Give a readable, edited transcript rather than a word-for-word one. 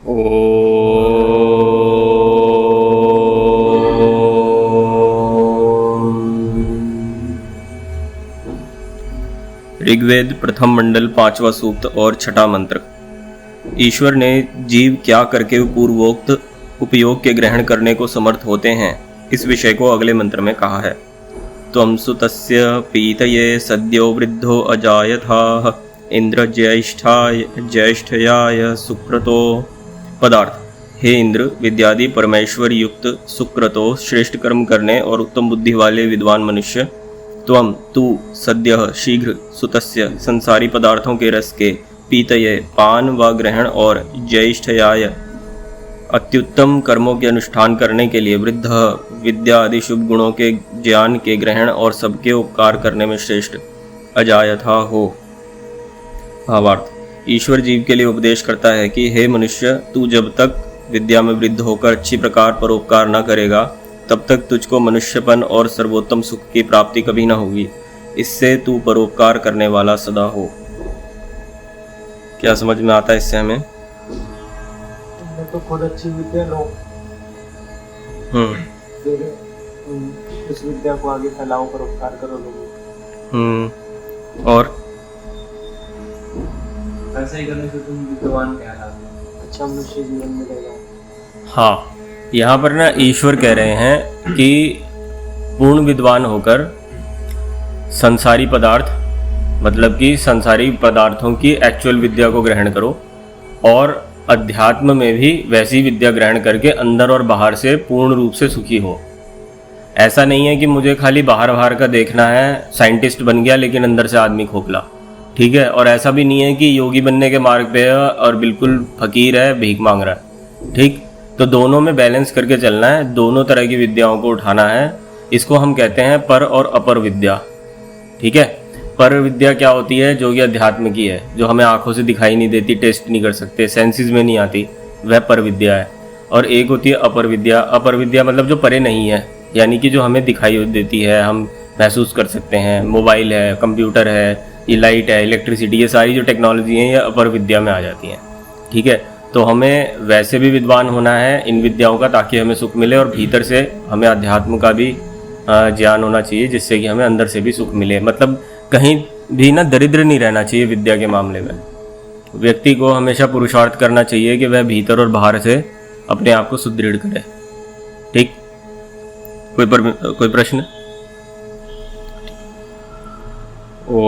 ओ ऋग्वेद प्रथम मंडल 5वां सूक्त और छठा मंत्र। ईश्वर ने जीव क्या करके पूर्वोक्त उपयोग के ग्रहण करने को समर्थ होते हैं, इस विषय को अगले मंत्र में कहा है। त्वं सुतस्य पीतये सद्यो वृद्धो अजायथाः इंद्र ज्येष्ठयाय सुक्रतो। पदार्थ: हे इंद्र, विद्यादि परमेश्वर युक्त सुक्रतो श्रेष्ठ कर्म करने और उत्तम बुद्धि वाले विद्वान मनुष्य, त्वं तू सद्यः शीघ्र, सुतस्य संसारी पदार्थों के रस के, पीतये पान व ग्रहण और ज्येष्ठयाय अत्युत्तम कर्मों के अनुष्ठान करने के लिए, वृद्ध विद्या आदि शुभ गुणों के ज्ञान के ग्रहण और सबके उपकार करने में श्रेष्ठ, अजायथा हो। भावार्थ: ईश्वर जीव के लिए उपदेश करता है कि हे मनुष्य, तू जब तक विद्या में वृद्ध होकर अच्छी प्रकार परोपकार न करेगा, तब तक तुझको मनुष्यपन और सर्वोत्तम सुख की प्राप्ति कभी न होगी। इससे तू परोपकार करने वाला सदा हो। क्या समझ में आता है इससे हमें? तो खुद अच्छी विद्या लो, फिर उस विद्या को आगे फैलाओ, परोपकार करो लोगों। और ऐसा ही करने से तुम विद्वान कहलाओगे, अच्छा मनुष्य जीवन मिलेगा। हाँ, यहाँ पर ना ईश्वर कह रहे हैं कि पूर्ण विद्वान होकर संसारी पदार्थ, मतलब कि संसारी पदार्थों की एक्चुअल विद्या को ग्रहण करो और अध्यात्म में भी वैसी विद्या ग्रहण करके अंदर और बाहर से पूर्ण रूप से सुखी हो। ऐसा नहीं है कि मुझे खाली बाहर बाहर का देखना है, साइंटिस्ट बन गया लेकिन अंदर से आदमी खोखला, ठीक है। और ऐसा भी नहीं है कि योगी बनने के मार्ग पे है और बिल्कुल फकीर है, भीख मांग रहा है, ठीक। तो दोनों में बैलेंस करके चलना है, दोनों तरह की विद्याओं को उठाना है। इसको हम कहते हैं पर और अपर विद्या, ठीक है। पर विद्या क्या होती है? जो कि अध्यात्म की है, जो हमें आंखों से दिखाई नहीं देती, टेस्ट नहीं कर सकते, सेंसेस में नहीं आती, वह पर विद्या है। और एक होती है अपर विद्या। अपर विद्या मतलब जो परे नहीं है, यानी कि जो हमें दिखाई देती है, हम महसूस कर सकते हैं। मोबाइल है, कंप्यूटर है, ये लाइट है, इलेक्ट्रिसिटी, ये सारी जो टेक्नोलॉजी हैं ये अपर विद्या में आ जाती हैं, ठीक है। तो हमें वैसे भी विद्वान होना है इन विद्याओं का, ताकि हमें सुख मिले, और भीतर से हमें अध्यात्म का भी ज्ञान होना चाहिए, जिससे कि हमें अंदर से भी सुख मिले। मतलब कहीं भी ना दरिद्र नहीं रहना चाहिए विद्या के मामले में। व्यक्ति को हमेशा पुरुषार्थ करना चाहिए कि वह भीतर और बाहर से अपने आप को सुदृढ़ करे, ठीक। कोई प्रश्न? ओ